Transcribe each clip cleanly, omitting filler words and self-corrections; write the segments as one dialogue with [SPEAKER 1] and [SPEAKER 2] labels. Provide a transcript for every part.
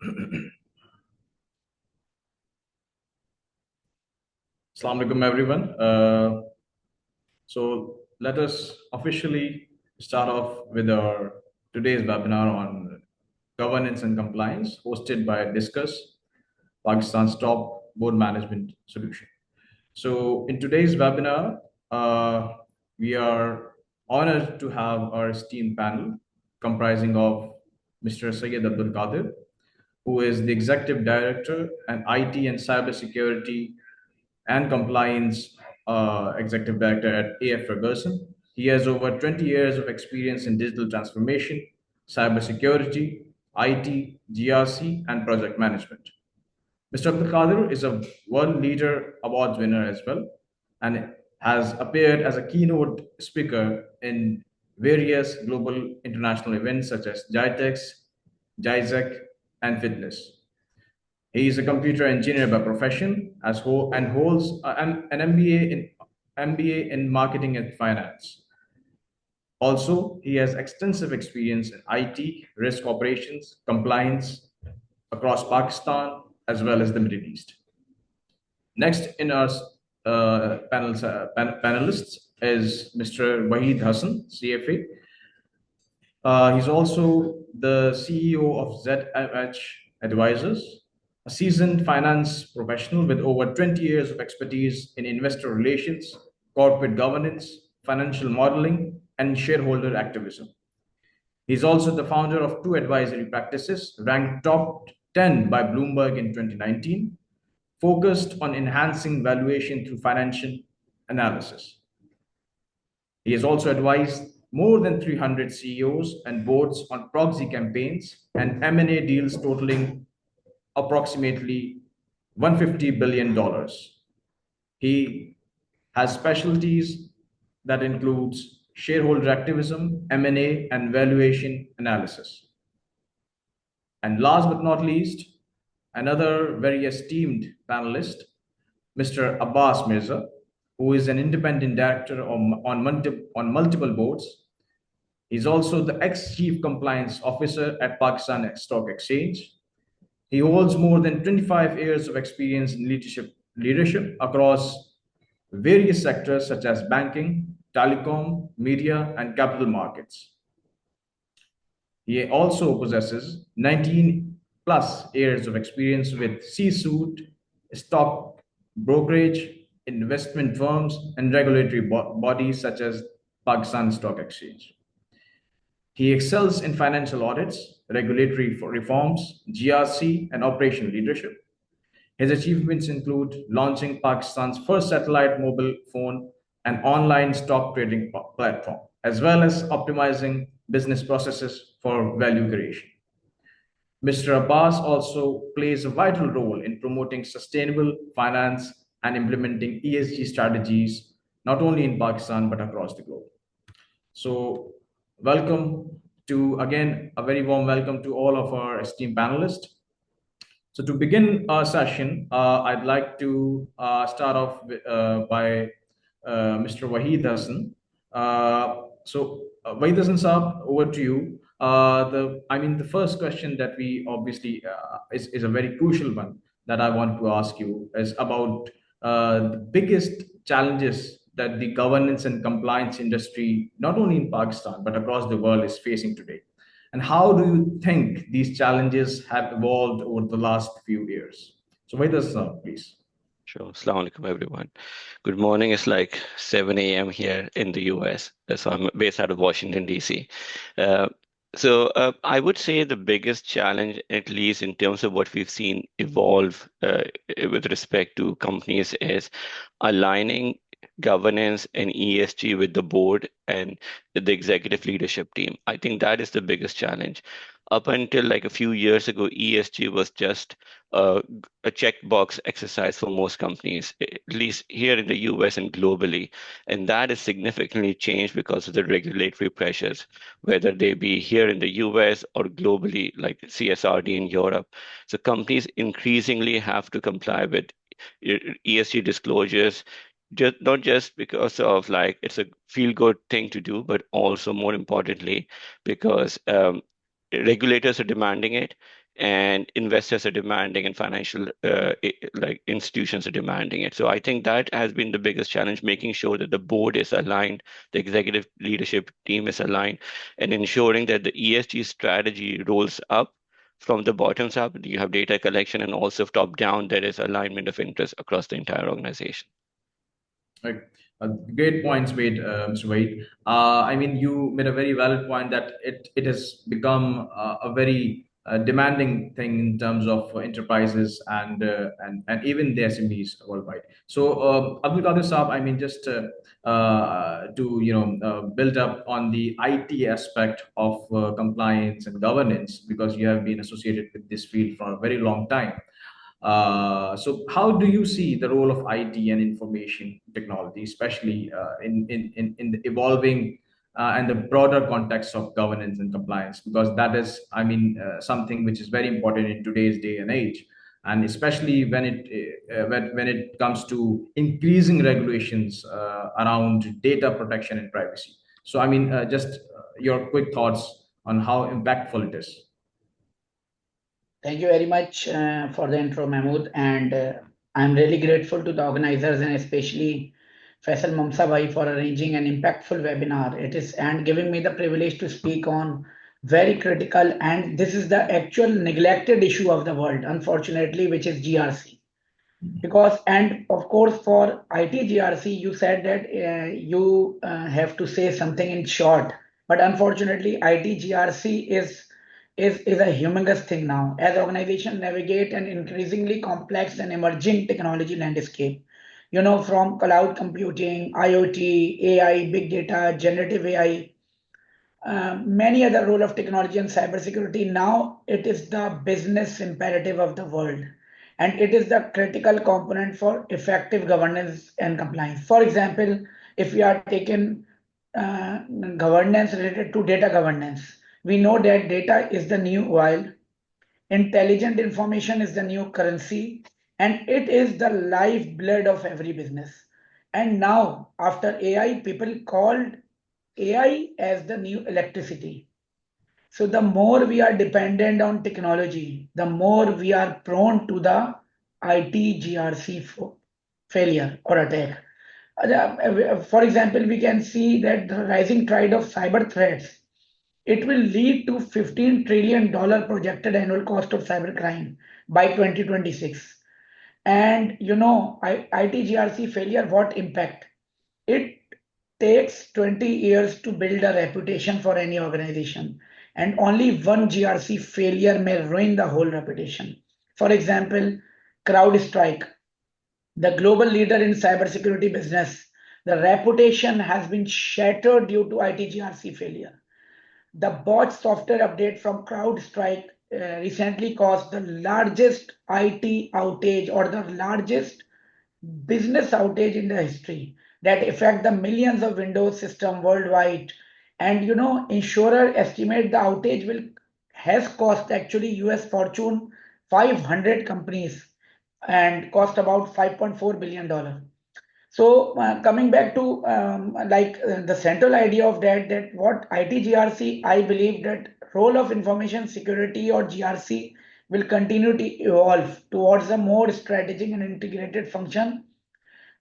[SPEAKER 1] Assalamu alaikum, everyone. So let us officially start off with our today's webinar on governance and compliance, hosted by Diskus, Pakistan's top board management solution. So in today's webinar, we are honored to have our esteemed panel comprising of Mr. Syed Abdul Qadir, who is the Executive Director and IT and Cybersecurity and Compliance Executive Director at AF Ferguson. He has over 20 years of experience in digital transformation, cybersecurity, IT, GRC, and project management. Mr. Abdul Qadir is a World Leader Awards winner as well, and has appeared as a keynote speaker in various global international events such as GITEX, GISEC, and Fitness. He is a computer engineer by profession and holds an MBA in marketing and finance. Also, he has extensive experience in IT, risk operations, compliance across Pakistan as well as the Middle East. Next in our panelists is Mr. Wahid Hassan, CFA. He's also the CEO of ZMH Advisors, a seasoned finance professional with over 20 years of expertise in investor relations, corporate governance, financial modeling, and shareholder activism. He's also the founder of two advisory practices ranked top 10 by Bloomberg in 2019, focused on enhancing valuation through financial analysis. He has also advised more than 300 CEOs and boards on proxy campaigns and M&A deals totaling approximately $150 billion. He has specialties that includes shareholder activism, M&A, and valuation analysis. And last but not least, another very esteemed panelist, Mr. Abbas Mirza, who is an independent director on multiple boards. He's also the ex-chief compliance officer at Pakistan Stock Exchange. He holds more than 25 years of experience in leadership across various sectors such as banking, telecom, media, and capital markets. He also possesses 19 plus years of experience with C-suite, stock brokerage, investment firms, and regulatory bodies such as Pakistan Stock Exchange. He excels in financial audits, regulatory reforms, GRC, and operational leadership. His achievements include launching Pakistan's first satellite mobile phone and online stock trading platform, as well as optimizing business processes for value creation. Mr. Abbas also plays a vital role in promoting sustainable finance and implementing ESG strategies, not only in Pakistan, but across the globe. So again, a very warm welcome to all of our esteemed panelists. So to begin our session, I'd like to start off by Mr. Wahid Hassan. Wahid Hassan Saab, over to you. The first question that we obviously is a very crucial one that I want to ask you is about the biggest challenges that the governance and compliance industry, not only in Pakistan, but across the world, is facing today. And how do you think these challenges have evolved over the last few years? So, Wahid Hassan, please.
[SPEAKER 2] Sure. Assalamu alaikum, everyone. Good morning. It's like 7 a.m. here in the US. So I'm based out of Washington, D.C. I would say the biggest challenge, at least in terms of what we've seen evolve with respect to companies, is aligning governance and ESG with the board and the executive leadership team. I think that is the biggest challenge. Up until like a few years ago, ESG was just a checkbox exercise for most companies, at least here in the US and globally. And that has significantly changed because of the regulatory pressures, whether they be here in the US or globally, like CSRD in Europe. So companies increasingly have to comply with ESG disclosures, not just because of like it's a feel-good thing to do, but also more importantly, because regulators are demanding it, and investors are demanding, and financial like institutions are demanding it. So I think that has been the biggest challenge, making sure that the board is aligned, the executive leadership team is aligned, and ensuring that the ESG strategy rolls up from the bottoms up. You have data collection, and also top down, there is alignment of interest across the entire organization.
[SPEAKER 1] Right. Great points made, Mr. Wade. I mean, you made a very valid point that it has become a very demanding thing in terms of enterprises and even the SMEs worldwide. So, Abdul Qadir Saab, I mean, just to build up on the IT aspect of compliance and governance, because you have been associated with this field for a very long time. So how do you see the role of IT and information technology, especially in the evolving and the broader context of governance and compliance? Because that is, I mean, something which is very important in today's day and age, and especially when it comes to increasing regulations around data protection and privacy. So, I mean, just your quick thoughts on how impactful it is.
[SPEAKER 3] Thank you very much for the intro, Mahmood. And I'm really grateful to the organizers and especially Faisal Mamsa Bhai for arranging an impactful webinar. It is and giving me the privilege to speak on very critical, and this is the actual neglected issue of the world, unfortunately, which is GRC. Because, and of course, for IT GRC, you said that you have to say something in short, but unfortunately, IT GRC is a humongous thing now as organizations navigate an increasingly complex and emerging technology landscape. You know, from cloud computing, IoT, AI, big data, generative AI, many other role of technology and cybersecurity. Now it is the business imperative of the world, and it is the critical component for effective governance and compliance. For example, if we are taking uh, governance related to data governance, we know that data is the new oil, intelligent information is the new currency, and it is the lifeblood of every business. And now, after AI, people called AI as the new electricity. So the more we are dependent on technology, the more we are prone to the ITGRC failure or attack. For example, we can see that the rising tide of cyber threats, it will lead to $15 trillion projected annual cost of cybercrime by 2026. And you know, ITGRC failure, what impact? It takes 20 years to build a reputation for any organization, and only one GRC failure may ruin the whole reputation. For example, CrowdStrike, the global leader in cybersecurity business, the reputation has been shattered due to ITGRC failure. The bot software update from CrowdStrike recently caused the largest IT outage or the largest business outage in the history that affect the millions of Windows system worldwide. And you know, insurer estimate the outage will has cost actually US Fortune 500 companies and cost about $5.4 billion. So coming back to the central idea of that what ITGRC, I believe that role of information security or GRC will continue to evolve towards a more strategic and integrated function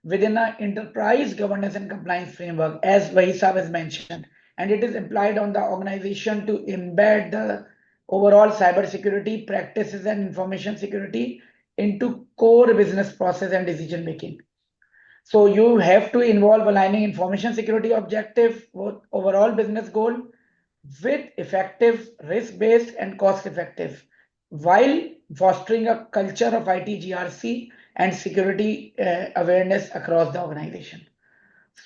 [SPEAKER 3] within an enterprise governance and compliance framework, as Vahisab has mentioned. And it is implied on the organization to embed the overall cybersecurity practices and information security into core business process and decision making. So you have to involve aligning information security objective with overall business goal with effective, risk-based and cost-effective, while fostering a culture of IT GRC and security awareness across the organization.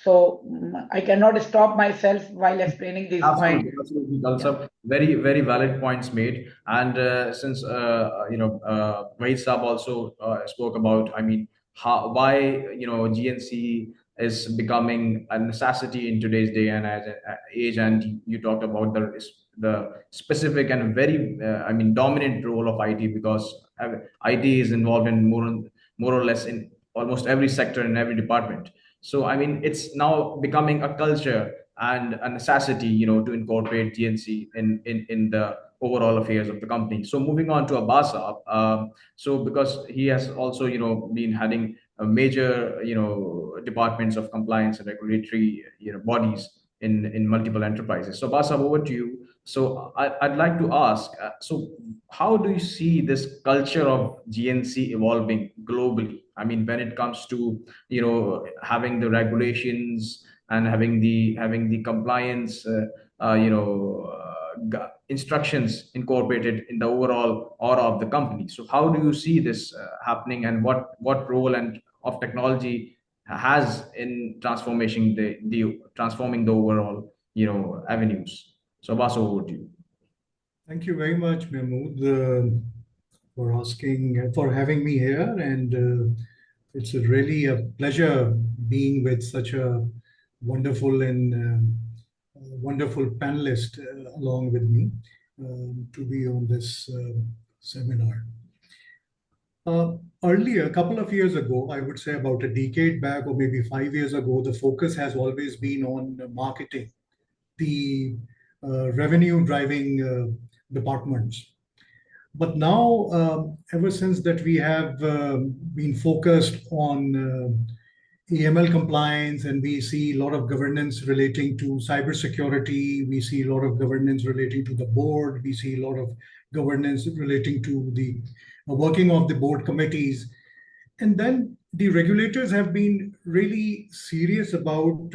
[SPEAKER 3] So I cannot stop myself while explaining these points.
[SPEAKER 1] Absolutely, absolutely.
[SPEAKER 3] Yeah.
[SPEAKER 1] Also, very, very valid points made. And since Wahid Saab also spoke about, I mean, how why GNC is becoming a necessity in today's day and age, and you talked about the specific and very, I mean, dominant role of IT, because IT is involved in more or less in almost every sector in every department. So, I mean, it's now becoming a culture and a necessity, to incorporate GNC in the overall affairs of the company. So moving on to Abasa, so because he has also, been heading a major, departments of compliance and regulatory, bodies in multiple enterprises. So Abasa, over to you. So I'd like to ask, so how do you see this culture of GNC evolving globally? I mean, when it comes to, having the regulations and having the compliance, instructions incorporated in the overall aura of the company. So how do you see this happening, and what role and of technology has in transforming the overall, avenues? So Basu, over to you.
[SPEAKER 4] Thank you very much, Mahmood, for having me here, and it's really a pleasure being with such a wonderful and wonderful panelist along with me to be on this seminar. Earlier, a couple of years ago, I would say about a decade back or maybe 5 years ago, the focus has always been on marketing, the revenue driving departments. But now, ever since that, we have been focused on AML compliance, and we see a lot of governance relating to cybersecurity. We see a lot of governance relating to the board. We see a lot of governance relating to the working of the board committees. And then the regulators have been really serious about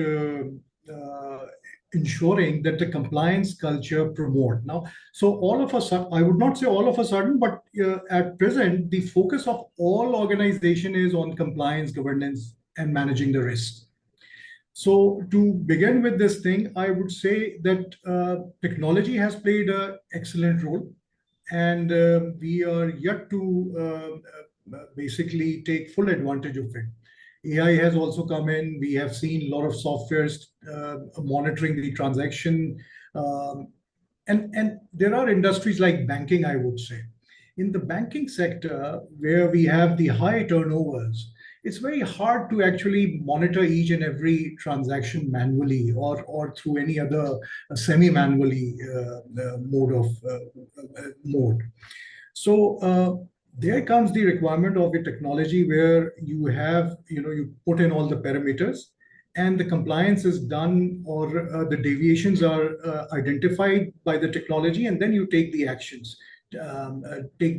[SPEAKER 4] ensuring that the compliance culture promote. Now, so all of a sudden, I would not say all of a sudden, but at present, the focus of all organization is on compliance, governance, and managing the risks. So to begin with this thing, I would say that technology has played an excellent role, and we are yet to basically take full advantage of it. AI has also come in. We have seen a lot of softwares monitoring the transaction. And there are industries like banking, I would say. In the banking sector, where we have the high turnovers, it's very hard to actually monitor each and every transaction manually or through any other semi-manually mode. So there comes the requirement of a technology where you have, you put in all the parameters, and the compliance is done, or the deviations are identified by the technology, and then you take the actions. By taking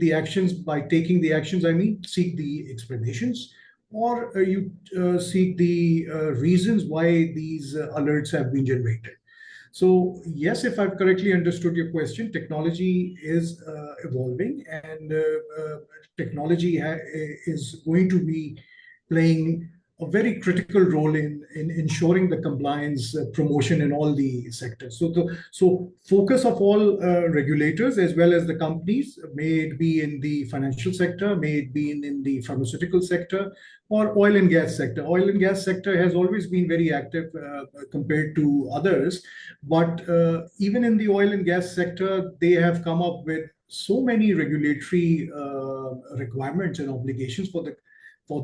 [SPEAKER 4] the actions, I mean, seek the explanations, or you seek the reasons why these alerts have been generated. So yes, if I've correctly understood your question, technology is evolving, and technology is going to be playing a very critical role in ensuring the compliance promotion in all the sectors. So focus of all regulators as well as the companies, may it be in the financial sector, may it be in the pharmaceutical sector or oil and gas sector. Oil and gas sector has always been very active compared to others, but even in the oil and gas sector, they have come up with so many regulatory requirements and obligations for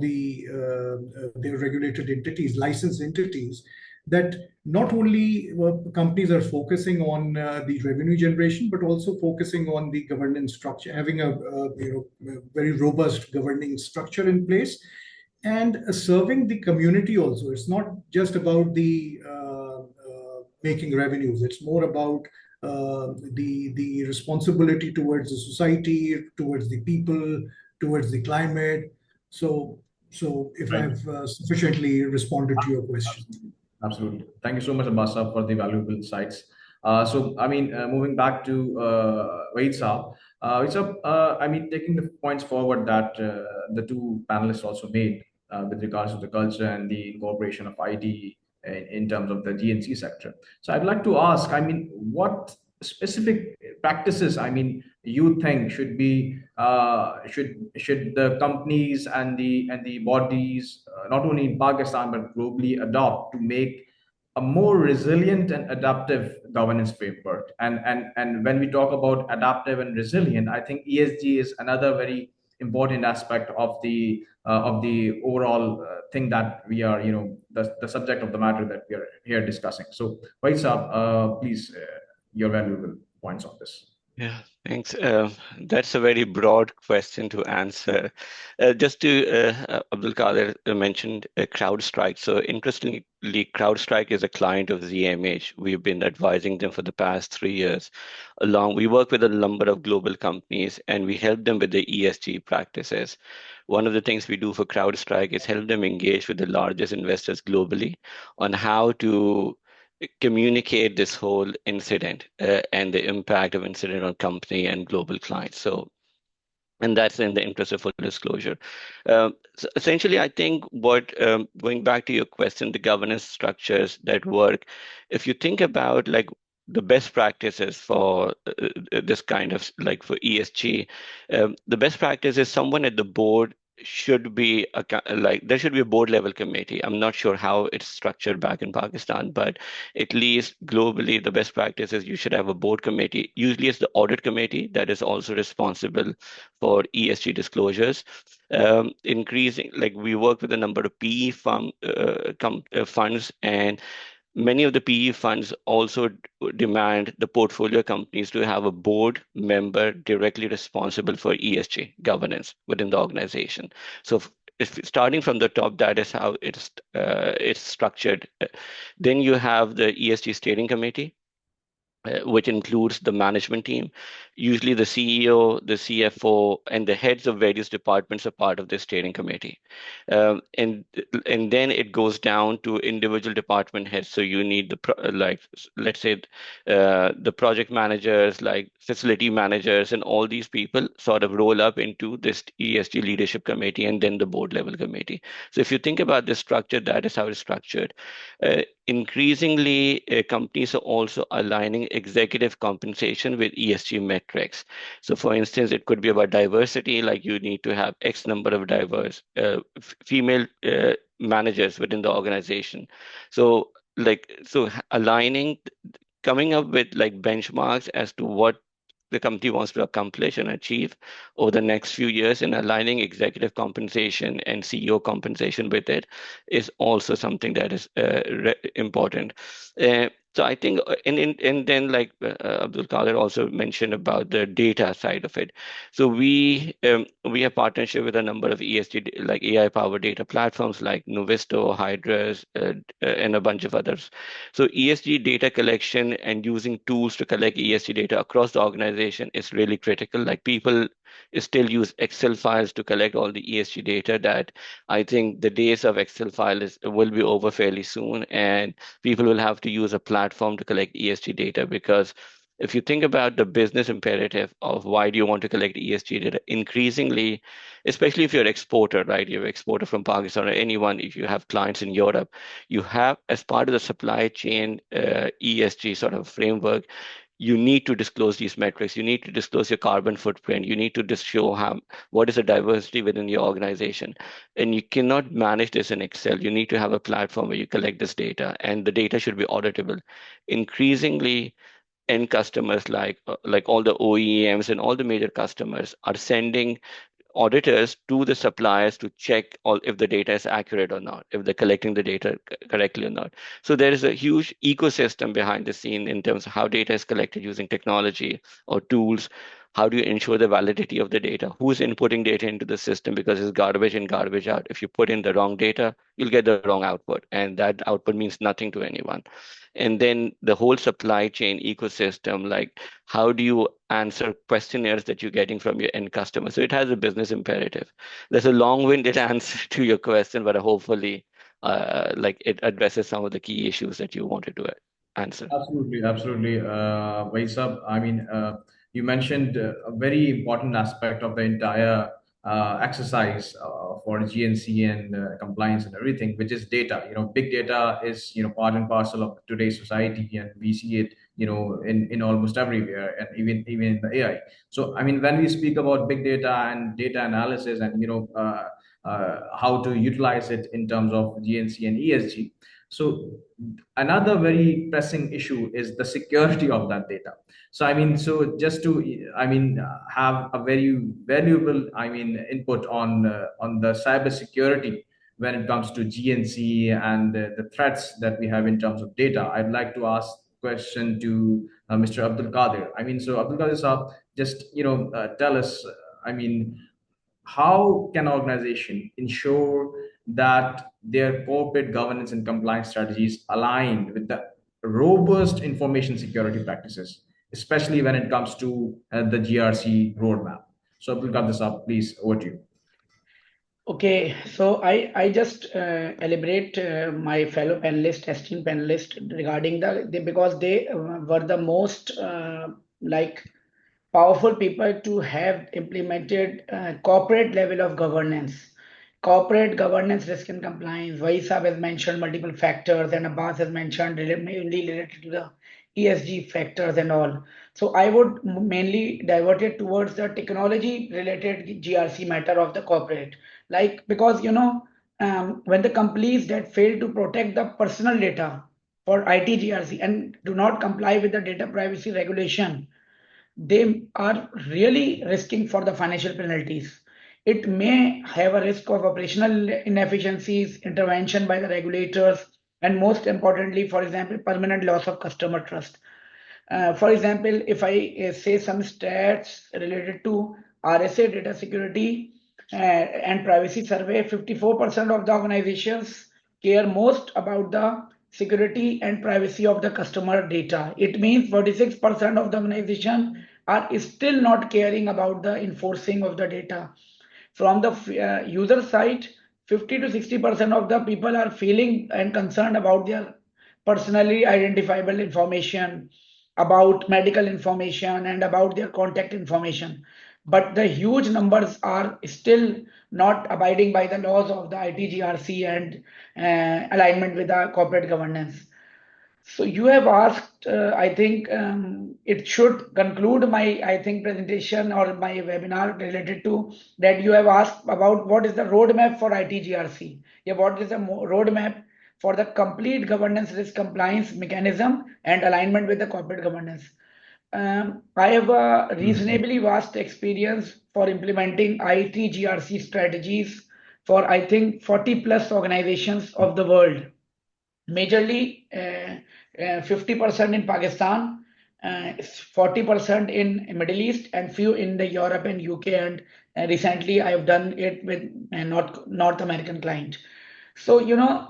[SPEAKER 4] their regulated entities, licensed entities, that not only companies are focusing on the revenue generation, but also focusing on the governance structure, having a very robust governing structure in place, and serving the community also. It's not just about the making revenues. It's more about the responsibility towards the society, towards the people, towards the climate. So if
[SPEAKER 1] Right.
[SPEAKER 4] I've sufficiently responded to your question.
[SPEAKER 1] Absolutely. Thank you so much, Abasa, for the valuable insights. Moving back to Wahid Saab. Taking the points forward that the two panelists also made with regards to the culture and the incorporation of IT in terms of the GNC sector. So I'd like to ask, what specific practices, you think should be should the companies and the bodies, not only in Pakistan but globally, adopt to make a more resilient and adaptive governance framework? And when we talk about adaptive and resilient, I think ESG is another very important aspect of the overall thing that we are, the subject of the matter that we are here discussing. So, Wahid Saab, please, your valuable points on this.
[SPEAKER 2] Yeah, thanks. That's a very broad question to answer. Just to Abdul Qadir mentioned CrowdStrike. So interestingly, CrowdStrike is a client of ZMH. We've been advising them for the past 3 years. We work with a number of global companies and we help them with the ESG practices. One of the things we do for CrowdStrike is help them engage with the largest investors globally on how to communicate this whole incident and the impact of incident on company and global clients. So, and that's in the interest of full disclosure. So essentially, I think going back to your question, the governance structures that work, if you think about like the best practices for this kind of like for ESG, the best practice is someone at the board should be like there should be a board level committee. I'm not sure how it's structured back in Pakistan, but at least globally, the best practice is you should have a board committee. Usually, it's the audit committee that is also responsible for ESG disclosures. Increasing, like we work with a number of PE funds, and many of the PE funds also demand the portfolio companies to have a board member directly responsible for ESG governance within the organization. So if starting from the top, that is how it's structured. Then you have the ESG steering committee, which includes the management team. Usually the CEO, the CFO, and the heads of various departments are part of the steering committee. And then it goes down to individual department heads. So you need let's say, the project managers, like facility managers, and all these people sort of roll up into this ESG leadership committee and then the board level committee. So if you think about this structure, that is how it's structured. Increasingly, companies are also aligning executive compensation with ESG metrics. So, for instance, it could be about diversity, like you need to have X number of diverse female managers within the organization. So, aligning, coming up with like benchmarks as to what the company wants to accomplish and achieve over the next few years, and aligning executive compensation and CEO compensation with it is also something that is important. So I think, and then like Abdul Qadir also mentioned about the data side of it. So we have partnership with a number of ESG like AI powered data platforms like Nuvisto, Hydras, and a bunch of others. So ESG data collection and using tools to collect ESG data across the organization is really critical. Like people still use Excel files to collect all the ESG data. That I think the days of Excel files will be over fairly soon, and people will have to use a platform to collect ESG data, because if you think about the business imperative of why do you want to collect ESG data, increasingly, especially if you're an exporter, right? You're an exporter from Pakistan or anyone, if you have clients in Europe, you have, as part of the supply chain ESG sort of framework, you need to disclose these metrics. You need to disclose your carbon footprint. You need to just show what is the diversity within your organization. And you cannot manage this in Excel. You need to have a platform where you collect this data, and the data should be auditable. Increasingly, end customers like all the OEMs and all the major customers are sending auditors to the suppliers to check if the data is accurate or not, if they're collecting the data correctly or not. So there is a huge ecosystem behind the scene in terms of how data is collected using technology or tools. How do you ensure the validity of the data? Who's inputting data into the system? Because it's garbage in, garbage out. If you put in the wrong data, you'll get the wrong output, and that output means nothing to anyone. And then the whole supply chain ecosystem, like how do you answer questionnaires that you're getting from your end customer? So it has a business imperative. There's a long-winded answer to your question, but hopefully like it addresses some of the key issues that you wanted to answer.
[SPEAKER 1] Absolutely, absolutely. Vaisab, I mean, you mentioned a very important aspect of the entire exercise for GNC and compliance and everything, which is data. Big data is, part and parcel of today's society, and we see it, in almost everywhere, and even in the AI. So, I mean, when we speak about big data and data analysis and, how to utilize it in terms of GNC and ESG, So another very pressing issue is the security of that data. So so just to have a very valuable input on the cyber security when it comes to GNC and the threats that we have in terms of data, I'd like to ask question to Mr. Abdul Qadir. So Abdul Qadir Saab, just tell us. I mean, how can organization ensure that their corporate governance and compliance strategies align with the robust information security practices, especially when it comes to the GRC roadmap? So Abdul Qadir Saab, please, over to you.
[SPEAKER 3] Okay, so I just elaborate my fellow panelists, esteemed panelists, regarding because they were the most like powerful people to have implemented corporate level of governance. Corporate governance, risk and compliance. Vaisab has mentioned multiple factors, and Abbas has mentioned mainly related to the ESG factors and all. So I would mainly divert it towards the technology related GRC matter of the corporate. Like, because when the companies that fail to protect the personal data for IT GRC and do not comply with the data privacy regulation, they are really risking for the financial penalties. It may have a risk of operational inefficiencies, intervention by the regulators, and most importantly, for example, permanent loss of customer trust. For example, if I say some stats related to RSA data security and privacy survey, 54% of the organizations care most about the security and privacy of the customer data. It means 46% of the organization are still not caring about the enforcing of the data. From the user side, 50 to 60% of the people are feeling and concerned about their personally identifiable information, about medical information, and about their contact information. But the huge numbers are still not abiding by the laws of the ITGRC and alignment with the corporate governance. So you have asked, I think it should conclude my, I think, presentation or my webinar related to that. You have asked about what is the roadmap for ITGRC. Yeah, what is the roadmap for the complete governance risk compliance mechanism and alignment with the corporate governance. I have a reasonably vast experience for implementing ITGRC strategies for, I think, 40 plus organizations of the world, majorly 50% in Pakistan, 40% in Middle East, and few in the Europe and UK. And recently, I have done it with North American client. So,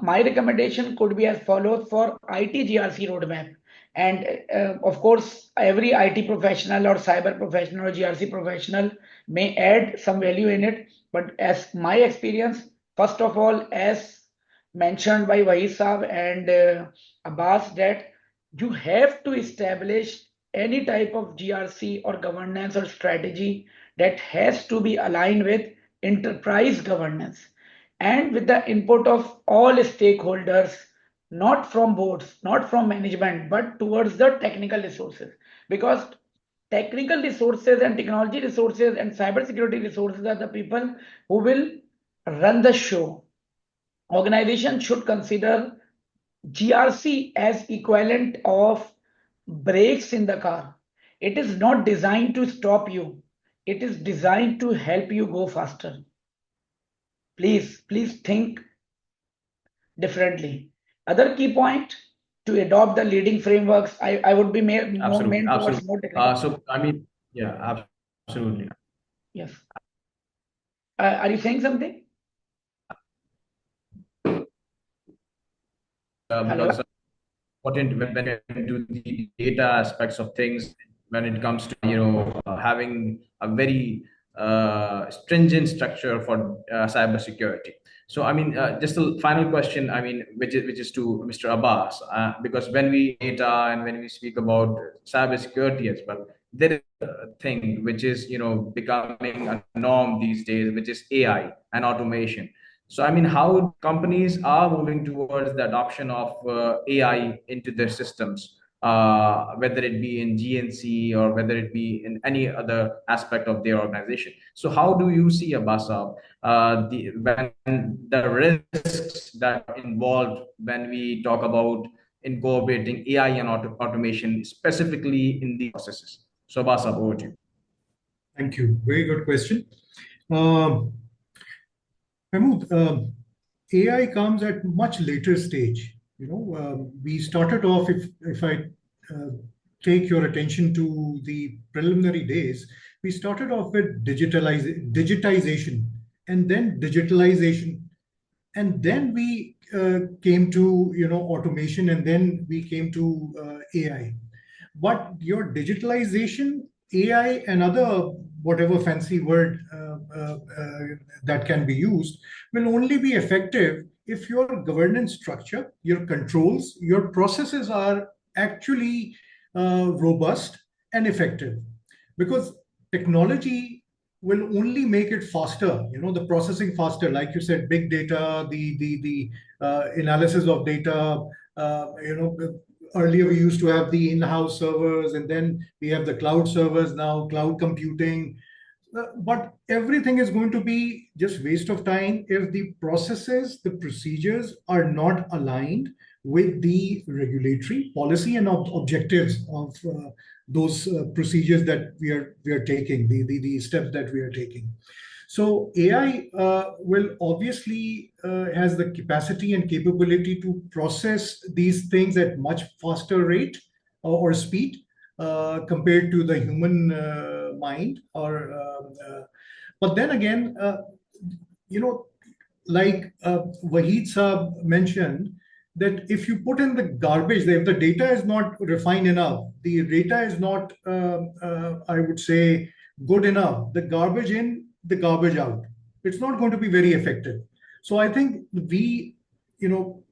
[SPEAKER 3] my recommendation could be as follows for IT GRC roadmap. And of course, every IT professional or cyber professional or GRC professional may add some value in it. But as my experience, first of all, as mentioned by Wahid Saab and Abbas, that you have to establish any type of GRC or governance or strategy that has to be aligned with enterprise governance and with the input of all stakeholders, not from boards, not from management, but towards the technical resources. Because technical resources and technology resources and cybersecurity resources are the people who will run the show. Organization should consider GRC as equivalent of brakes in the car. It is not designed to stop you. It is designed to help you go faster. Please think differently. Other key point to adopt the leading frameworks. I would be more
[SPEAKER 1] Absolutely,
[SPEAKER 3] main towards
[SPEAKER 1] absolutely.
[SPEAKER 3] more technical.
[SPEAKER 1] So yeah, absolutely.
[SPEAKER 3] Yes. Are you saying something? Hello?
[SPEAKER 1] Because important when it into the data aspects of things, when it comes to having a very stringent structure for cybersecurity. So just a final question. Which is to Mr. Abbas, because when we data and when we speak about cybersecurity as well, there is a thing which is becoming a norm these days, which is AI and automation. So, how companies are moving towards the adoption of AI into their systems. whether it be in GNC or whether it be in any other aspect of their organization. So how do you see, Abasa, when the risks that are involved when we talk about incorporating AI and automation specifically in the processes? So Abasa, over to you.
[SPEAKER 4] Thank you. Very good question. Mahmood, AI comes at much later stage. We started off, if I take your attention to the preliminary days, we started off with digitization, and then digitalization, and then we came to automation, and then we came to AI. But your digitalization, AI, and other whatever fancy word that can be used will only be effective if your governance structure, your controls, your processes are actually robust and effective. Because technology will only make it faster, the processing faster, like you said, big data, the analysis of data. Earlier we used to have the in-house servers, and then we have the cloud servers now, cloud computing. But everything is going to be just waste of time if the processes, the procedures are not aligned with the regulatory policy and objectives of those procedures that we are taking, the steps that we are taking. So AI will obviously has the capacity and capability to process these things at much faster rate or speed compared to the human mind. But then again, like Waheed Saab mentioned, that if you put in the garbage, if the data is not refined enough, the data is not, I would say, good enough, the garbage in, the garbage out, it's not going to be very effective. So I think we,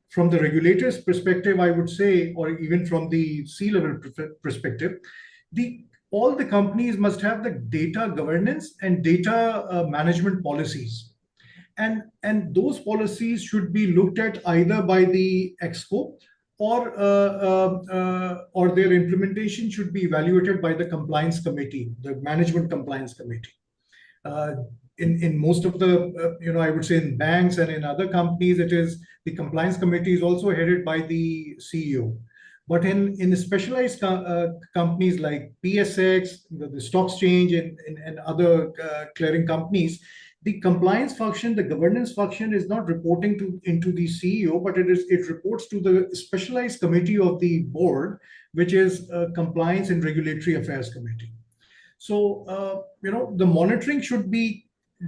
[SPEAKER 4] from the regulator's perspective, I would say, or even from the C-level perspective, all the companies must have the data governance and data management policies. And those policies should be looked at either by the EXCO or their implementation should be evaluated by the compliance committee, the management compliance committee. In most of the, I would say in banks and in other companies, it is the compliance committee is also headed by the CEO. But in specialized companies like PSX, the stock exchange, and other clearing companies, the compliance function, the governance function is not reporting into the CEO, but it reports to the specialized committee of the board, which is Compliance and Regulatory Affairs Committee. So, the monitoring should be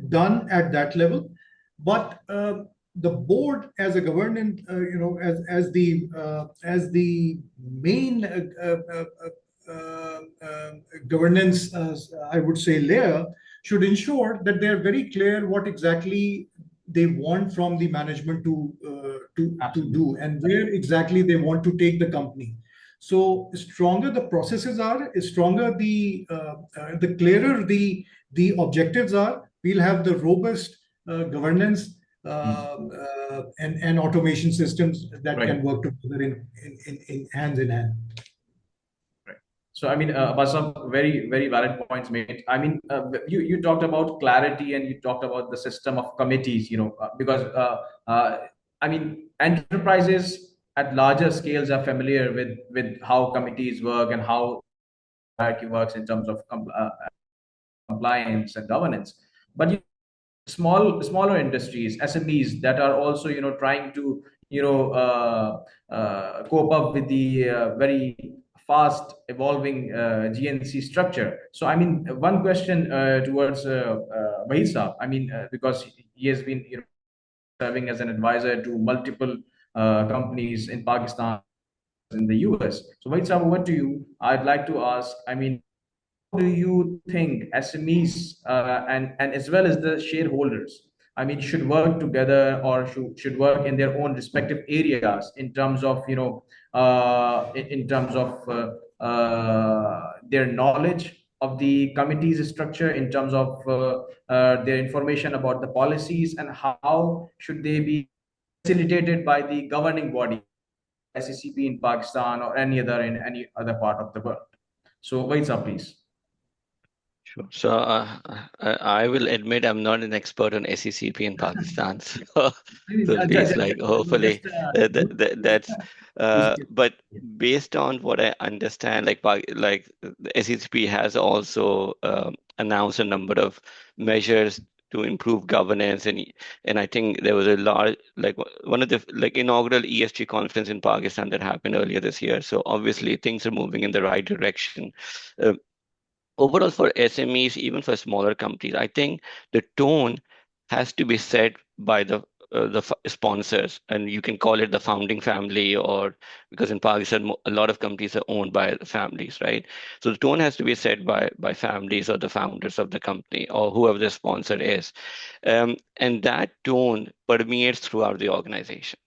[SPEAKER 4] done at that level, but the board as a governance, as the main governance, I would say, layer, should ensure that they're very clear what exactly they want from the management to do, and where exactly they want to take the company. So stronger the processes are, stronger the clearer the objectives are, we'll have the robust governance and automation systems that can work together in hand in hand.
[SPEAKER 1] So, I mean, Basam, very, very valid points made. I mean, you talked about clarity and you talked about the system of committees, because, I mean, enterprises at larger scales are familiar with how committees work and how hierarchy works in terms of compliance and governance. But smaller industries, SMEs that are also, trying to, cope up with the very fast evolving GNC structure. So, I mean, one question towards Waheed Saab, I mean, because he has been serving as an advisor to multiple companies in Pakistan, in the US. So, Waheed Saab, over to you. I'd like to ask, I mean, how do you think SMEs and as well as the shareholders, I mean, should work together or should work in their own respective areas in terms of, in terms of their knowledge of the committee's structure, in terms of their information about the policies, and how should they be facilitated by the governing body, SECP in Pakistan or any other part of the world. So, Vaidsa, please.
[SPEAKER 2] Sure. So I will admit I'm not an expert on SECP in Pakistan. So please, like, hopefully that's. But based on what I understand, like the SECP has also announced a number of measures to improve governance, and I think there was a large, like, one of the inaugural ESG conference in Pakistan that happened earlier this year. So obviously things are moving in the right direction. Uh, Overall, for SMEs, even for smaller companies, I think the tone has to be set by the sponsors, and you can call it the founding family, or because in Pakistan a lot of companies are owned by the families, right? So the tone has to be set by families or the founders of the company or whoever the sponsor is, and that tone permeates throughout the organization.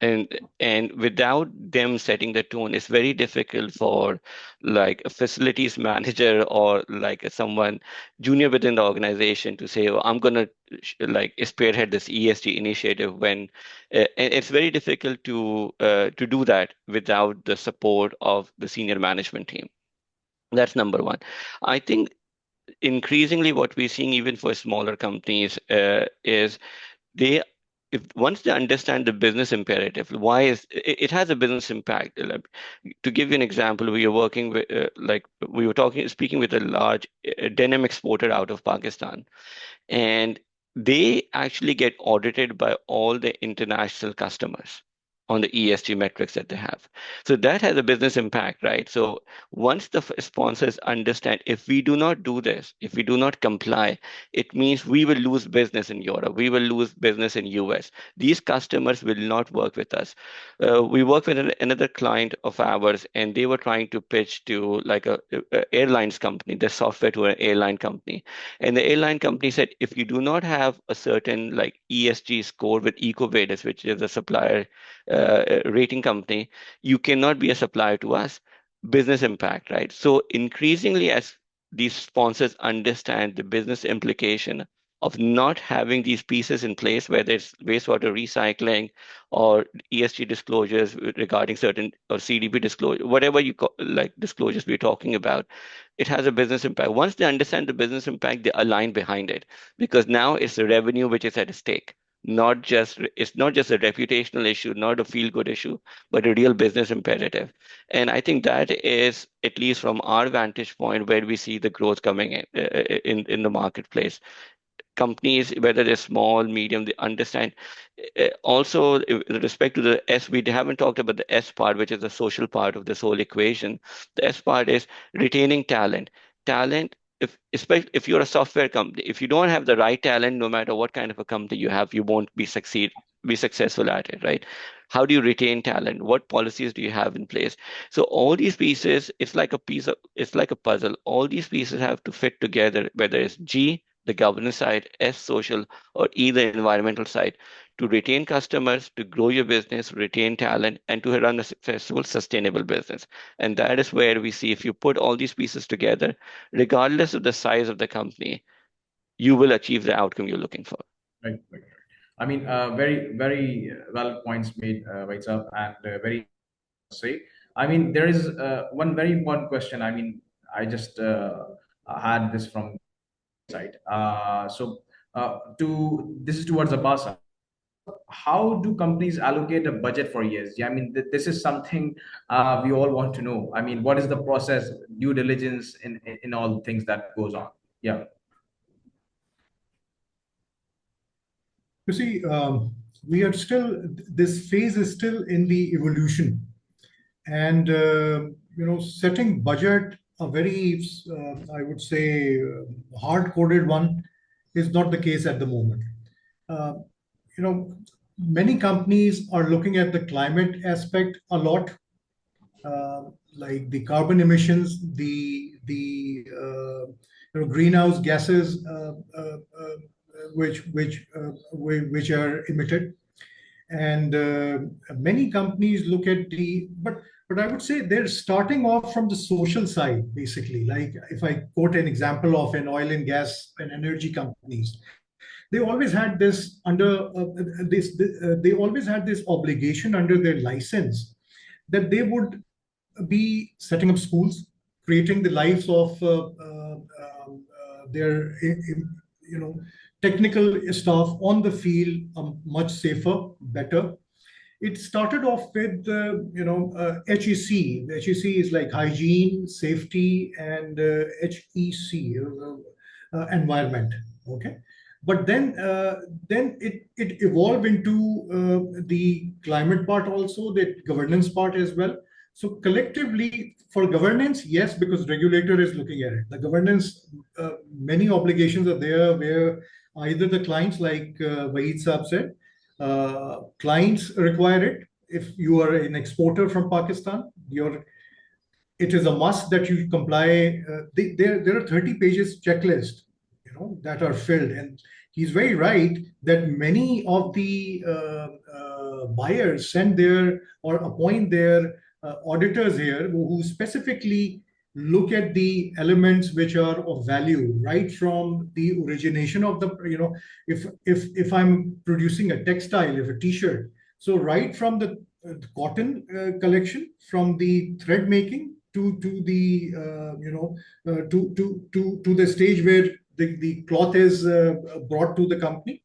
[SPEAKER 2] And without them setting the tone, it's very difficult for like a facilities manager or like someone junior within the organization to say, oh, I'm going to like spearhead this ESG initiative, when and it's very difficult to do that without the support of the senior management team. That's number one. I think increasingly what we're seeing even for smaller companies is they, if once they understand the business imperative, why is it has a business impact. To give you an example, we are working with like we were speaking with a large denim exporter out of Pakistan, and they actually get audited by all the international customers on the ESG metrics that they have. So that has a business impact, right? So once the sponsors understand, if we do not do this, if we do not comply, it means we will lose business in Europe, we will lose business in US. These customers will not work with us. We work with another client of ours, and they were trying to pitch to like a airlines company, their software to an airline company. And the airline company said, if you do not have a certain like ESG score with EcoVadis, which is a supplier rating company, you cannot be a supplier to us. Business impact, right? So increasingly, as these sponsors understand the business implication of not having these pieces in place, whether it's wastewater recycling or ESG disclosures regarding certain or CDP disclosure, whatever you call, like disclosures we're talking about, it has a business impact. Once they understand the business impact, they align behind it, because now it's the revenue which is at stake. It's not just a reputational issue, not a feel good issue, but a real business imperative. And I think that is, at least from our vantage point, where we see the growth coming in the marketplace. Companies, whether they're small, medium, they understand. Also, with respect to the S, we haven't talked about the S part, which is the social part of this whole equation. The S part is retaining talent. Talent, especially if you're a software company, if you don't have the right talent, no matter what kind of a company you have, you won't be successful at it, right? How do you retain talent? What policies do you have in place? So all these pieces, it's like a puzzle. All these pieces have to fit together, whether it's G, the governance side, S, social, or E, the environmental side, to retain customers, to grow your business, retain talent, and to run a successful, sustainable business. And that is where we see, if you put all these pieces together, regardless of the size of the company, you will achieve the outcome you're looking for.
[SPEAKER 1] Right, right. I mean, very well points made, Vaitsab, and very say. I mean, there is one very important question. I mean, I just had this from side. To this is towards Abasa. How do companies allocate a budget for ESG? I mean, this is something we all want to know. I mean, what is the process, due diligence in all things that goes on? Yeah.
[SPEAKER 4] You see, we are still, this phase is still in the evolution. And, setting budget, a very, I would say, hard-coded one, is not the case at the moment. Uh, Many companies are looking at the climate aspect a lot, like the carbon emissions, the greenhouse gases which are emitted, and many companies look at but I would say they're starting off from the social side, basically. Like if I quote an example of an oil and gas and energy companies, they always had this under they always had this obligation under their license that they would be setting up schools, creating the lives of their technical staff on the field much safer, better. It started off with HEC. The HEC is like hygiene, safety, and HEC, environment. Okay, but then it evolved into the climate part also, the governance part as well. So collectively, for governance, yes, because regulator is looking at it. The governance, many obligations are there where either the clients, like Wahid Saab said, clients require it. If you are an exporter from Pakistan, it is a must that you comply. There are 30 pages checklist, that are filled, and he's very right that many of the buyers send their or appoint their auditors here who specifically look at the elements which are of value right from the origination of the if I'm producing a textile, if a t-shirt, so right from the cotton collection, from the thread making to the to the stage where the cloth is brought to the company,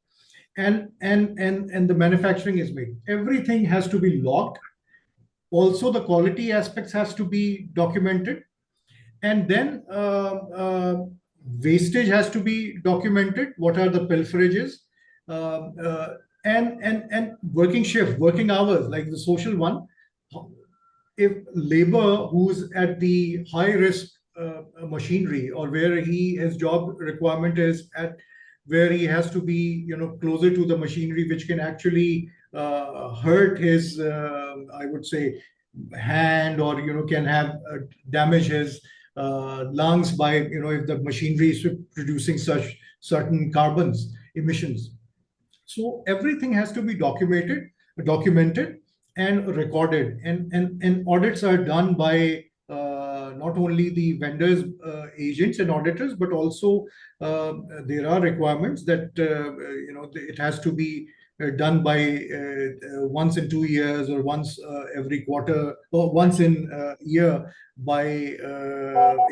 [SPEAKER 4] and the manufacturing is made, everything has to be logged. Also the quality aspects has to be documented, and then wastage has to be documented. What are the pilferages, and working shift, working hours, like the social one. If labor who's at the high risk machinery, or where his job requirement is at, where he has to be closer to the machinery, which can actually hurt his I would say hand, or can have damage his lungs by if the machinery is producing such certain carbons emissions. So everything has to be documented and recorded, and audits are done by not only the vendors, agents and auditors, but also there are requirements that it has to be done by once in 2 years, or once every quarter, or once in a year, by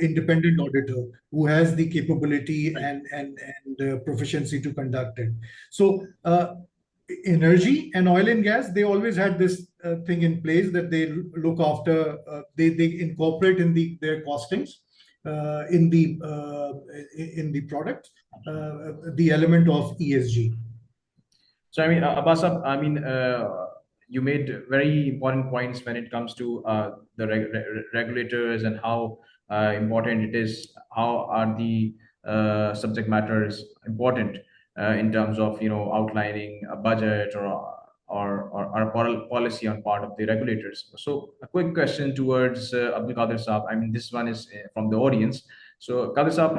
[SPEAKER 4] independent auditor who has the capability and proficiency to conduct it. So energy and oil and gas, they always had this thing in place that they look after, they incorporate in their costings, in the product, the element of ESG.
[SPEAKER 1] So I mean, Abbas, you made very important points when it comes to the regulators, and how important it is. How are the subject matters important in terms of outlining a budget, or a policy on part of the regulators. So a quick question towards Abdul Qadir Saab. I mean, this one is from the audience. So Qadir Saab,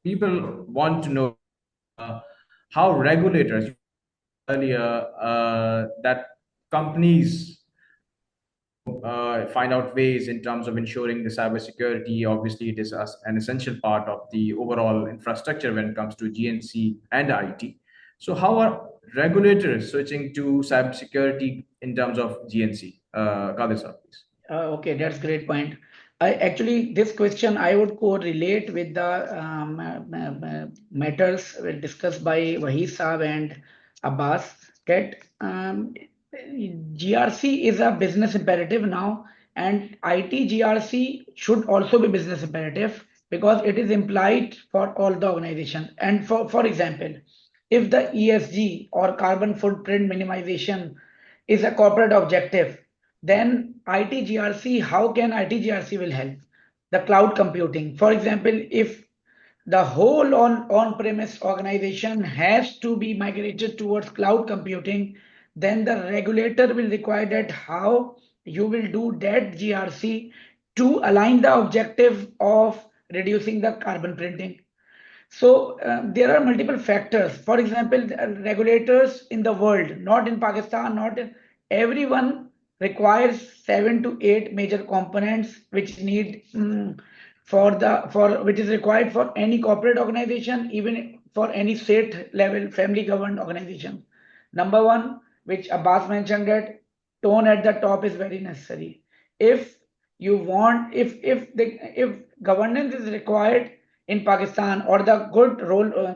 [SPEAKER 1] people want to know how regulators earlier that companies find out ways in terms of ensuring the cybersecurity. Obviously, it is an essential part of the overall infrastructure when it comes to GNC and IT. So how are regulators switching to cybersecurity in terms of GNC? Qadir sir, please.
[SPEAKER 3] Okay, that's great point. This question I would correlate with the matters discussed by Wahid Saab and Abbas. That GRC is a business imperative now, and IT GRC should also be business imperative, because it is implied for all the organizations. And for example, if the ESG or carbon footprint minimization is a corporate objective, then ITGRC, how can ITGRC will help? The cloud computing. For example, if the whole on-premise organization has to be migrated towards cloud computing, then the regulator will require that how you will do that GRC to align the objective of reducing the carbon printing. So there are multiple factors. For example, regulators in the world, not in Pakistan, not in everyone, requires 7 to 8 major components which need which is required for any corporate organization, even for any state level family governed organization. Number one, which Abbas mentioned, that tone at the top is very necessary. If you want, if governance is required in Pakistan, or the good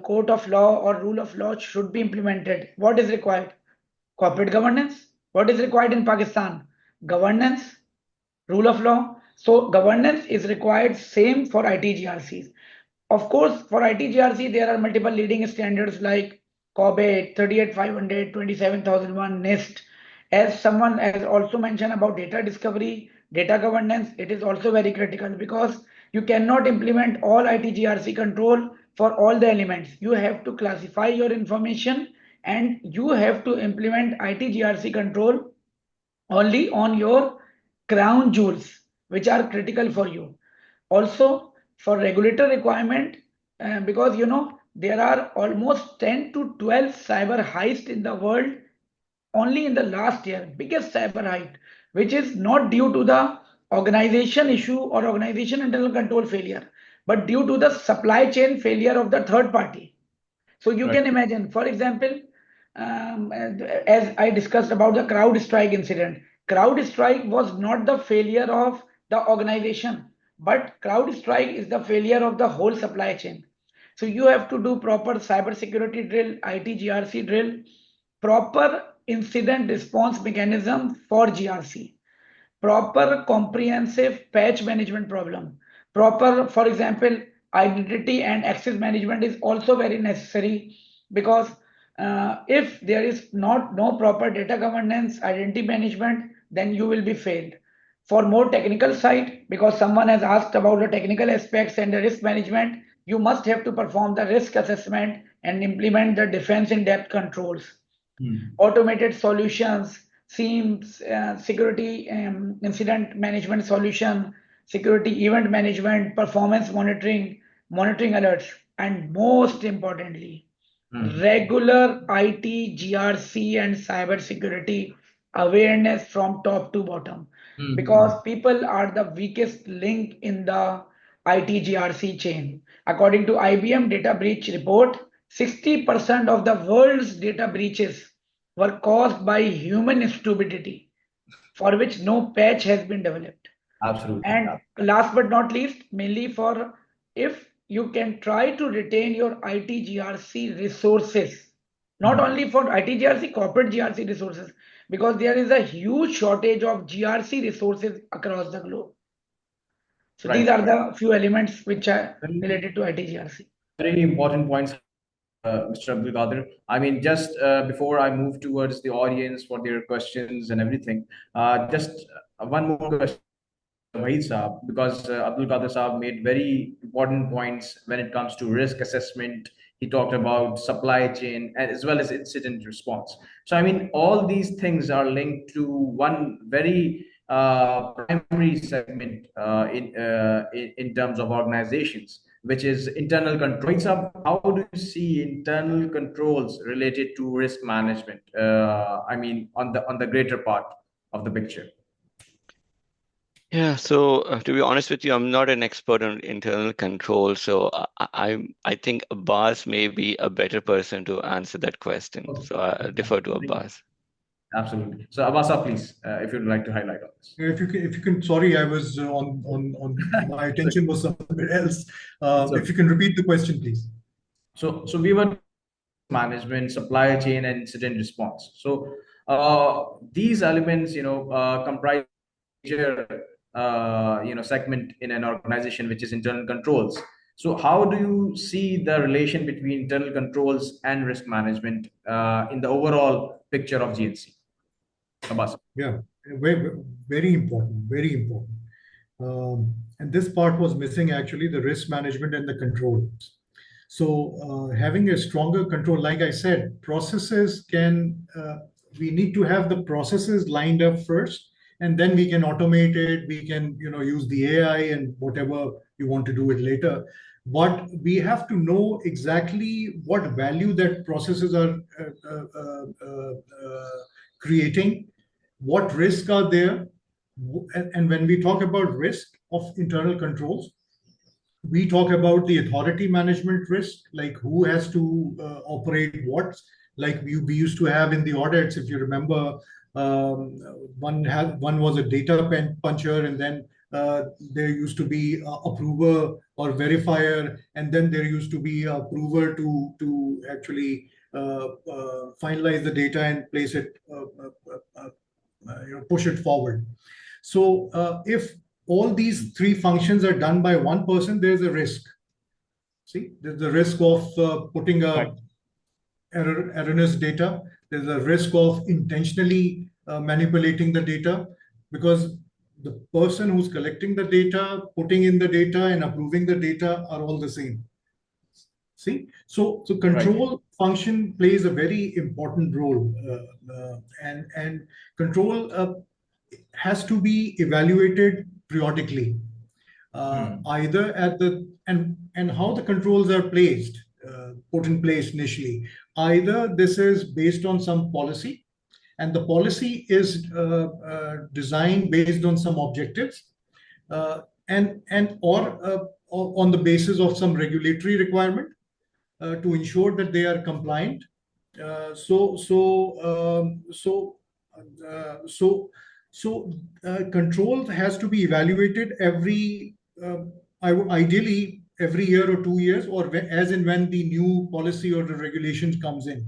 [SPEAKER 3] court of law or rule of law should be implemented, what is required? Corporate governance. What is required in Pakistan? Governance, rule of law. So governance is required, same for ITGRCs. Of course, for ITGRC, there are multiple leading standards like COBIT, 38500, 27001, NIST. As someone has also mentioned about data discovery, data governance, it is also very critical, because you cannot implement all ITGRC control for all the elements. You have to classify your information, and you have to implement ITGRC control only on your crown jewels, which are critical for you. Also, for regulator requirement, because there are almost 10 to 12 cyber heists in the world only in the last year, biggest cyber heist, which is not due to the organization issue or organization internal control failure, but due to the supply chain failure of the third party. So you
[SPEAKER 1] Right.
[SPEAKER 3] can imagine, for example, as I discussed about the CrowdStrike incident, CrowdStrike was not the failure of the organization, but CrowdStrike is the failure of the whole supply chain. So you have to do proper cybersecurity drill, IT GRC drill, proper incident response mechanism for GRC, proper comprehensive patch management problem, proper, for example, identity and access management is also very necessary, because if there is no proper data governance, identity management, then you will be failed. For more technical side, because someone has asked about the technical aspects and the risk management, you must have to perform the risk assessment and implement the defense in depth controls. Automated solutions, SIEMs, security incident management solution, security event management, performance monitoring, monitoring alerts, and most importantly, regular IT, GRC, and cyber security awareness from top to bottom. Because people are the weakest link in the IT GRC chain. According to IBM data breach report, 60% of the world's data breaches were caused by human stupidity, for which no patch has been developed.
[SPEAKER 1] Absolutely.
[SPEAKER 3] And last but not least, mainly for, if you can try to retain your IT GRC resources, not only for IT GRC, corporate GRC resources, because there is a huge shortage of GRC resources across the globe. So
[SPEAKER 1] Right.
[SPEAKER 3] these are the few elements which are
[SPEAKER 1] Very,
[SPEAKER 3] related to IT GRC.
[SPEAKER 1] very important points, Mr. Abdul Qadir. I mean, just before I move towards the audience for their questions and everything, just one more question, Wahid Saab, because Abdul Qadir Saab made very important points when it comes to risk assessment. He talked about supply chain as well as incident response. So, I mean, all these things are linked to one very primary segment in terms of organizations, which is internal control. Wahid Saab, how do you see internal controls related to risk management? I mean, on the greater part of the picture.
[SPEAKER 2] Yeah, so to be honest with you, I'm not an expert on internal control, so I think Abbas may be a better person to answer that question.
[SPEAKER 1] Okay.
[SPEAKER 2] So I defer to Abbas.
[SPEAKER 1] Absolutely. So Abasa, please, if you'd like to highlight on this.
[SPEAKER 4] If you can, sorry, I was on my attention was somewhere else. If you can repeat the question, please.
[SPEAKER 1] So we were management, supply chain, and incident response. So these elements, comprise major, segment in an organization, which is internal controls. So how do you see the relation between internal controls and risk management in the overall picture of GNC? Abasa.
[SPEAKER 4] Yeah, very, very important, very important. And this part was missing actually, the risk management and the controls. So having a stronger control, like I said, processes we need to have the processes lined up first, and then we can automate it. We can, use the AI and whatever you want to do it later. But we have to know exactly what value that processes are creating, what risks are there. And when we talk about risk of internal controls, we talk about the authority management risk, like who has to operate what, like we used to have in the audits, if you remember, Um, one was a data puncher, and then there used to be a approver or verifier, and then there used to be a approver to actually finalize the data and place it, push it forward. So if all these three functions are done by one person, there's a risk. See, there's the risk of putting a erroneous data. There's a risk of intentionally manipulating the data, because the person who's collecting the data, putting in the data, and approving the data are all the same. See, so control function plays a very important role, and control has to be evaluated periodically, either at the and how the controls are placed, put in place initially. Either this is based on some policy, and the policy is designed based on some objectives, or on the basis of some regulatory requirement to ensure that they are compliant. Control has to be evaluated ideally every year or 2 years, or as and when the new policy or the regulations comes in.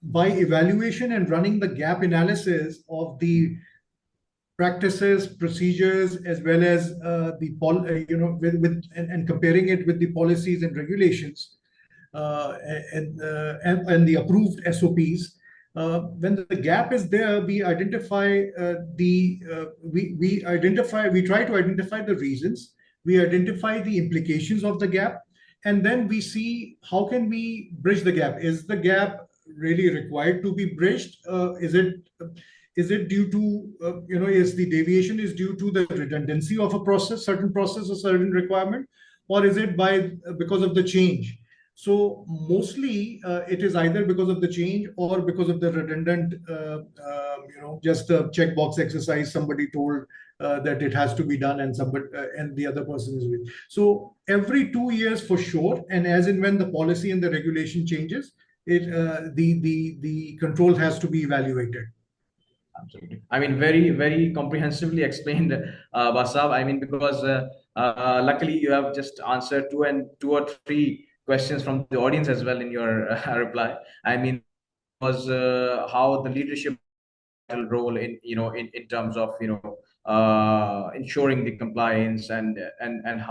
[SPEAKER 4] By evaluation and running the gap analysis of the practices, procedures, as well as and comparing it with the policies and regulations, and the approved SOPs. When the gap is there, we identify we try to identify the reasons, we identify the implications of the gap, and then we see how can we bridge the gap. Is the gap really required to be bridged? Is it due to, is the deviation is due to the redundancy of a process, certain process or certain requirement, or is it because of the change? So mostly it is either because of the change or because of the redundant, just a checkbox exercise. Somebody told that it has to be done, and and the other person is with. So every 2 years for sure, and as in when the policy and the regulation changes, the control has to be evaluated.
[SPEAKER 1] Absolutely. I mean, very, very comprehensively explained, Basab. I mean, because luckily you have just answered two or three questions from the audience as well in your reply. I mean, was how the leadership role in in terms of ensuring the compliance, and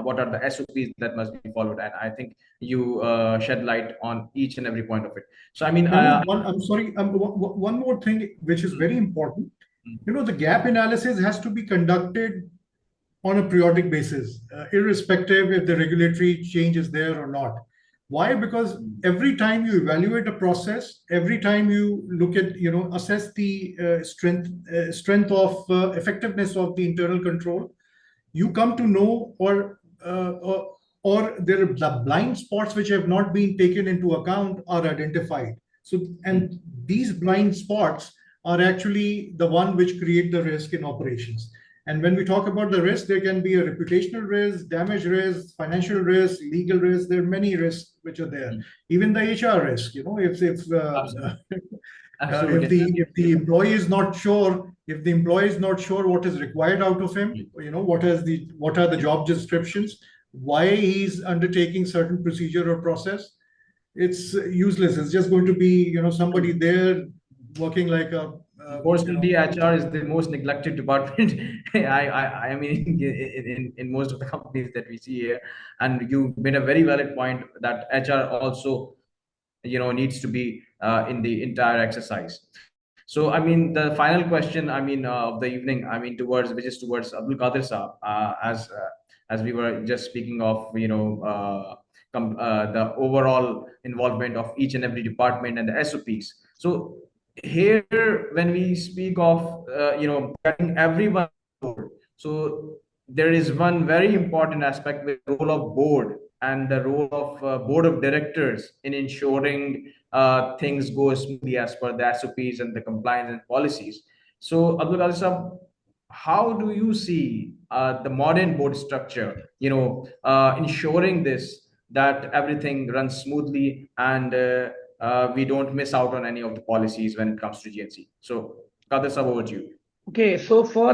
[SPEAKER 1] what are the SOPs that must be followed. And I think you shed light on each and every point of it. So I mean,
[SPEAKER 4] I'm sorry, one more thing which is very important. The gap analysis has to be conducted on a periodic basis, irrespective if the regulatory change is there or not. Why? Because every time you evaluate a process, every time you look at, assess the strength of effectiveness of the internal control, you come to know, or there are the blind spots which have not been taken into account are identified. So, and these blind spots are actually the one which create the risk in operations. And when we talk about the risk, there can be a reputational risk, damage risk, financial risk, legal risk. There are many risks which are there. Even the HR risk, if the employee is not sure, what is required out of him, what are the job descriptions, why he's undertaking certain procedure or process, it's useless. It's just going to be somebody there working like a
[SPEAKER 1] Fortunately, HR is the most neglected department. I mean, in most of the companies that we see here, and you made a very valid point that HR also, needs to be in the entire exercise. So, I mean, the final question, I mean, of the evening, I mean, towards Abdul Qadir Saab, as we were just speaking of, the overall involvement of each and every department and the SOPs. So here, when we speak of getting everyone on board, so there is one very important aspect with the role of board and the role of board of directors in ensuring things go smoothly as per the SOPs and the compliance and policies. So Abdul Qadir Sahab, how do you see the modern board structure, ensuring this, that everything runs smoothly, and we don't miss out on any of the policies when it comes to GNC. So, Kadir sir, over to you.
[SPEAKER 3] Okay, so for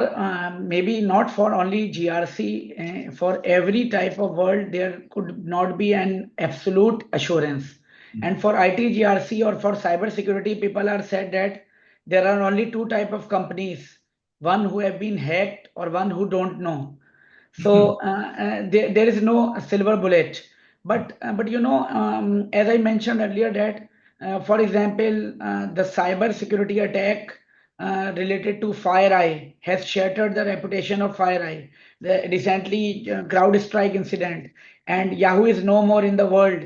[SPEAKER 3] maybe not for only GRC, for every type of world, there could not be an absolute assurance. And for IT GRC or for cyber security, people are said that there are only two type of companies, one who have been hacked or one who don't know. So there is no silver bullet. But as I mentioned earlier that, for example, the cyber security attack related to FireEye has shattered the reputation of FireEye. The recently CrowdStrike incident, and Yahoo is no more in the world.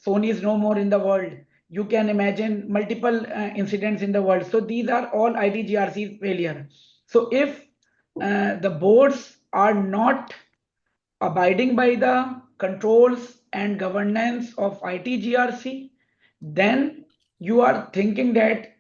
[SPEAKER 3] Sony is no more in the world. You can imagine multiple incidents in the world. So these are all ITGRC's failure. So if the boards are not abiding by the controls and governance of ITGRC, then you are thinking that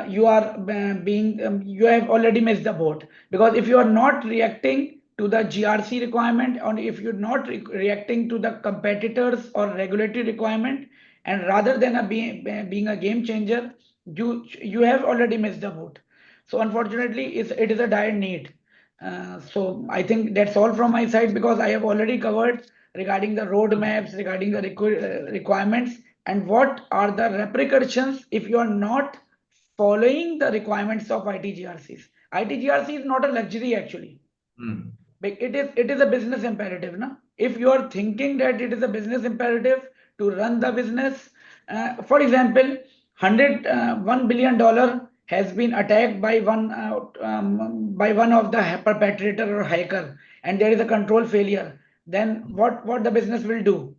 [SPEAKER 3] you have already missed the boat, because if you are not reacting to the GRC requirement, or if you're not reacting to the competitors or regulatory requirement, and rather than being a game changer, you have already missed the boat. So unfortunately, it is a dire need. So I think that's all from my side, because I have already covered regarding the roadmaps, regarding the requirements, and what are the repercussions if you are not following the requirements of ITGRCs. ITGRC is not a luxury actually. It is a business imperative. Na? If you are thinking that it is a business imperative to run the business, for example, $1 billion has been attacked by one of the perpetrator or hacker, and there is a control failure. Then what the business will do?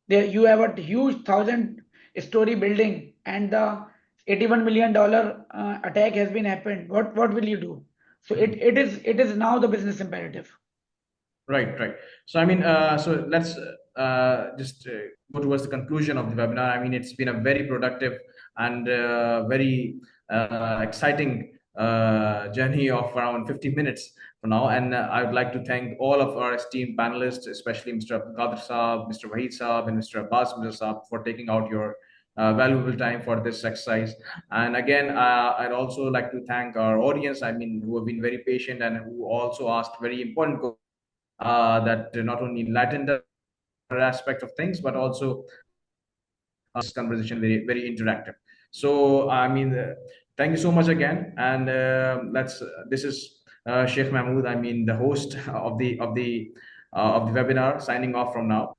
[SPEAKER 3] There you have a huge 1,000-story building, and the $81 million attack has been happened. What will you do? So it is now the business imperative.
[SPEAKER 1] Right. So I mean, so let's just go towards the conclusion of the webinar. I mean, it's been a very productive and very exciting journey of around 50 minutes for now. And I would like to thank all of our esteemed panelists, especially Mr. Abdul Qadir Saab, Mr. Wahid Saab, and Mr. Abbas Mirza Saab, for taking out your valuable time for this exercise. And again, I'd also like to thank our audience, I mean, who have been very patient and who also asked very important questions that not only enlightened the aspect of things, but also this conversation very interactive. So I mean, thank you so much again. And this is Sheikh Mahmood, I mean, the host of the webinar, signing off from now.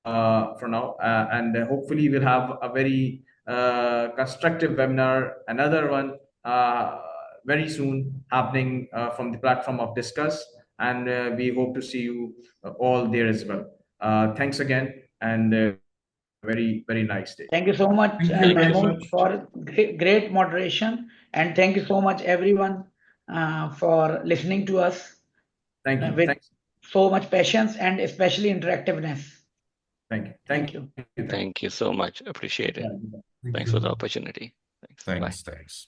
[SPEAKER 1] And hopefully we'll have a very constructive webinar, another one very soon happening from the platform of Diskus, and we hope to see you all there as well. Thanks again, and very nice day.
[SPEAKER 3] Thank you so much, Mahmood, for great moderation, and thank you so much everyone for listening to us.
[SPEAKER 1] Thank you.
[SPEAKER 3] With so much patience and especially interactiveness.
[SPEAKER 1] Thank you.
[SPEAKER 2] Thank you so much. Appreciate it. Thanks for the opportunity.
[SPEAKER 5] Thanks.